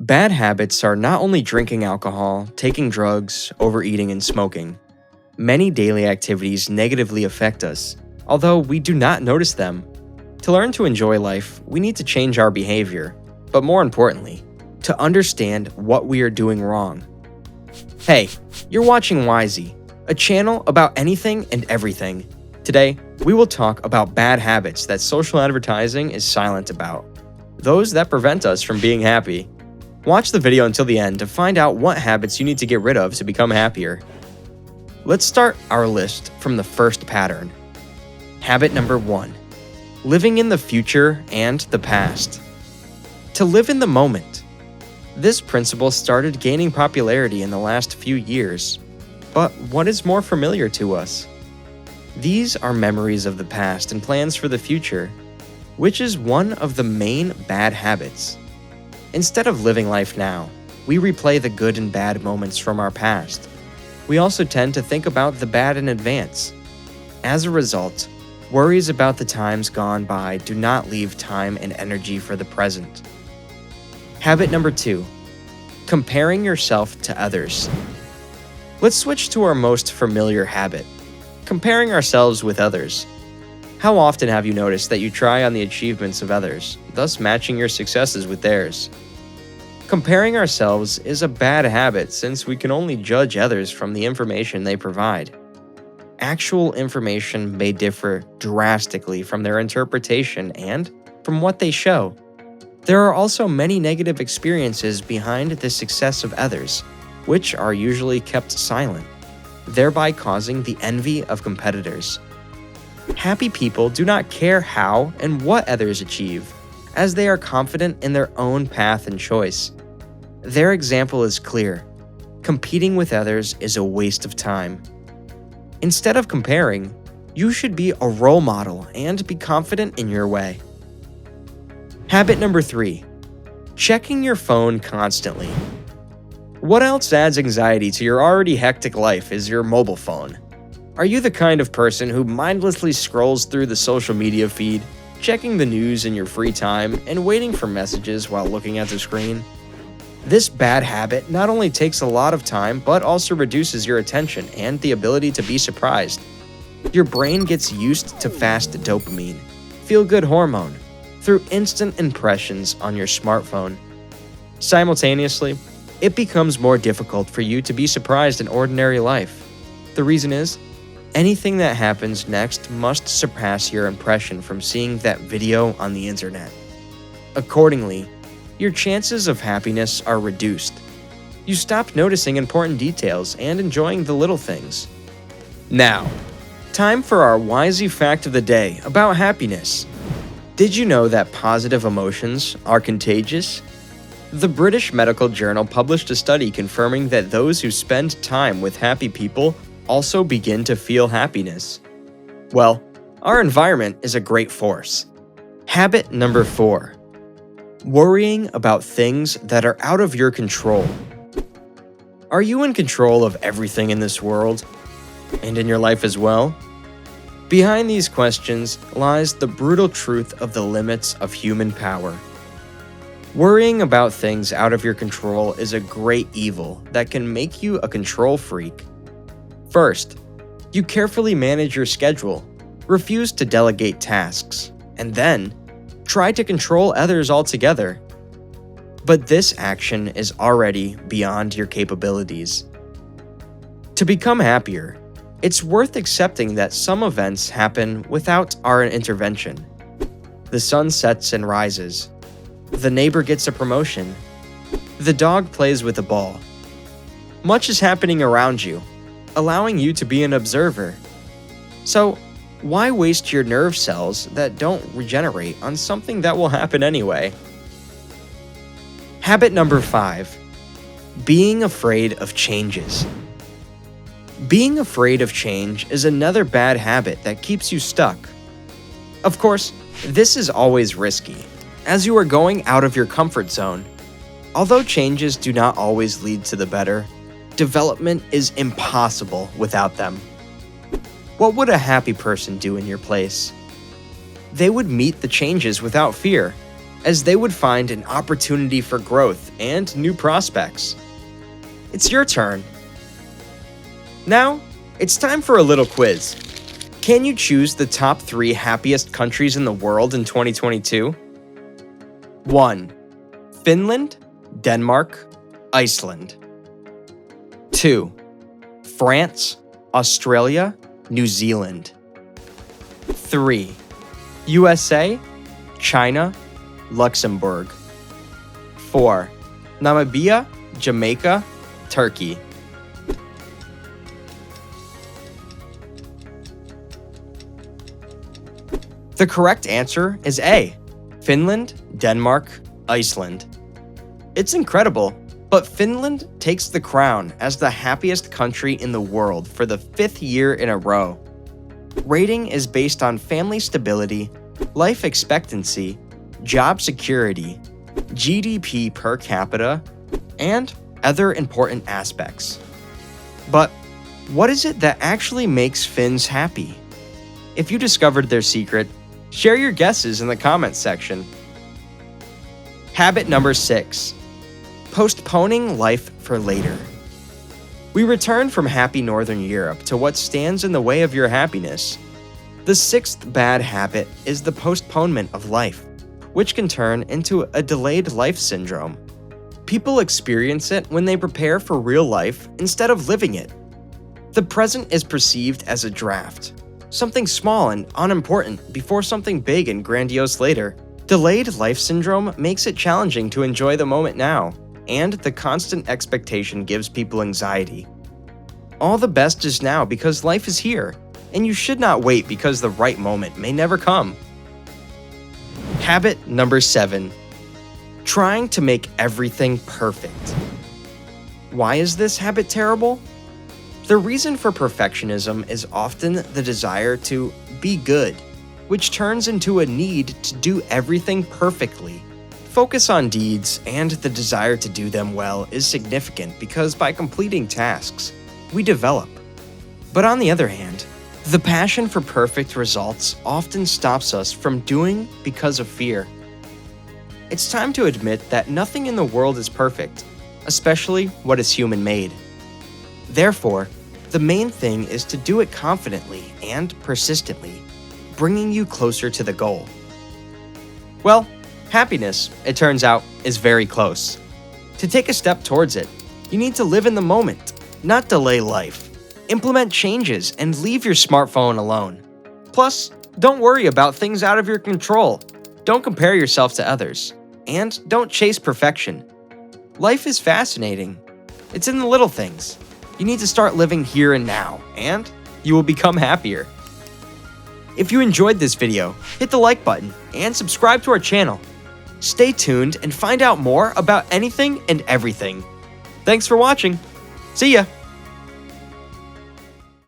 Bad habits are not only drinking alcohol, taking drugs, overeating, and smoking. Many daily activities negatively affect us, although we do not notice them. To learn to enjoy life, we need to change our behavior, but more importantly, to understand what we are doing wrong. Hey, you're watching Wisey, a channel about anything and everything. Today, we will talk about bad habits that social advertising is silent about, those that prevent us from being happy. Watch the video until the end to find out what habits you need to get rid of to become happier. Let's start our list from the first pattern. Habit number 1. Living in the future and the past. To live in the moment. This principle started gaining popularity in the last few years. But what is more familiar to us? These are memories of the past and plans for the future, which is one of the main bad habits. Instead of living life now, we replay the good and bad moments from our past. We also tend to think about the bad in advance. As a result, worries about the times gone by do not leave time and energy for the present. Habit number 2. Comparing yourself to others. Let's switch to our most familiar habit, comparing ourselves with others. How often have you noticed that you try on the achievements of others, thus matching your successes with theirs? Comparing ourselves is a bad habit since we can only judge others from the information they provide. Actual information may differ drastically from their interpretation and from what they show. There are also many negative experiences behind the success of others, which are usually kept silent, thereby causing the envy of competitors. Happy people do not care how and what others achieve, as they are confident in their own path and choice. Their example is clear. Competing with others is a waste of time. Instead of comparing, you should be a role model and be confident in your way. Habit number 3. Checking your phone constantly. What else adds anxiety to your already hectic life is your mobile phone. Are you the kind of person who mindlessly scrolls through the social media feed, checking the news in your free time, and waiting for messages while looking at the screen? This bad habit not only takes a lot of time, but also reduces your attention and the ability to be surprised. Your brain gets used to fast dopamine, feel-good hormone, through instant impressions on your smartphone. Simultaneously, it becomes more difficult for you to be surprised in ordinary life. The reason is, anything that happens next must surpass your impression from seeing that video on the internet. Accordingly, your chances of happiness are reduced. You stop noticing important details and enjoying the little things. Now, time for our Wisey fact of the day about happiness. Did you know that positive emotions are contagious? The British Medical Journal published a study confirming that those who spend time with happy people also begin to feel happiness. Well, our environment is a great force. Habit number 4. Worrying about things that are out of your control. Are you in control of everything in this world? And in your life as well? Behind these questions lies the brutal truth of the limits of human power. Worrying about things out of your control is a great evil that can make you a control freak. First, you carefully manage your schedule, refuse to delegate tasks, and then try to control others altogether. But this action is already beyond your capabilities. To become happier, it's worth accepting that some events happen without our intervention. The sun sets and rises. The neighbor gets a promotion. The dog plays with a ball. Much is happening around you, allowing you to be an observer. So, why waste your nerve cells that don't regenerate on something that will happen anyway? Habit number 5. Being afraid of changes. Being afraid of change is another bad habit that keeps you stuck. Of course, this is always risky, as you are going out of your comfort zone. Although changes do not always lead to the better, development is impossible without them. What would a happy person do in your place? They would meet the changes without fear. as they would find an opportunity for growth and new prospects. It's your turn. Now, it's time for a little quiz. Can you choose the top 3 happiest countries in the world in 2022? 1. Finland, Denmark, Iceland. 2. France, Australia, New Zealand. 3. USA, China, Luxembourg. 4. Namibia, Jamaica, Turkey. The correct answer is A. Finland, Denmark, Iceland. It's incredible, but Finland takes the crown as the happiest country in the world for the 5th year in a row. Rating is based on family stability, life expectancy, job security, GDP per capita, and other important aspects. But what is it that actually makes Finns happy? If you discovered their secret, share your guesses in the comments section. Habit number 6. Postponing life for later. We return from happy Northern Europe to what stands in the way of your happiness. The 6th bad habit is the postponement of life, which can turn into a delayed life syndrome. People experience it when they prepare for real life instead of living it. The present is perceived as a draft, something small and unimportant before something big and grandiose later. Delayed life syndrome makes it challenging to enjoy the moment now, and the constant expectation gives people anxiety. All the best is now because life is here, and you should not wait because the right moment may never come. Habit number 7. Trying to make everything perfect. Why is this habit terrible? The reason for perfectionism is often the desire to be good, which turns into a need to do everything perfectly. Focus on deeds, and the desire to do them well is significant because by completing tasks, we develop. But on the other hand, the passion for perfect results often stops us from doing because of fear. It's time to admit that nothing in the world is perfect, especially what is human-made. Therefore, the main thing is to do it confidently and persistently, bringing you closer to the goal. Well, happiness, it turns out, is very close. To take a step towards it, you need to live in the moment, not delay life. Implement changes and leave your smartphone alone. Plus, don't worry about things out of your control. Don't compare yourself to others. And don't chase perfection. Life is fascinating. It's in the little things. You need to start living here and now, and you will become happier. If you enjoyed this video, hit the like button and subscribe to our channel. Stay tuned and find out more about anything and everything. Thanks for watching. See ya!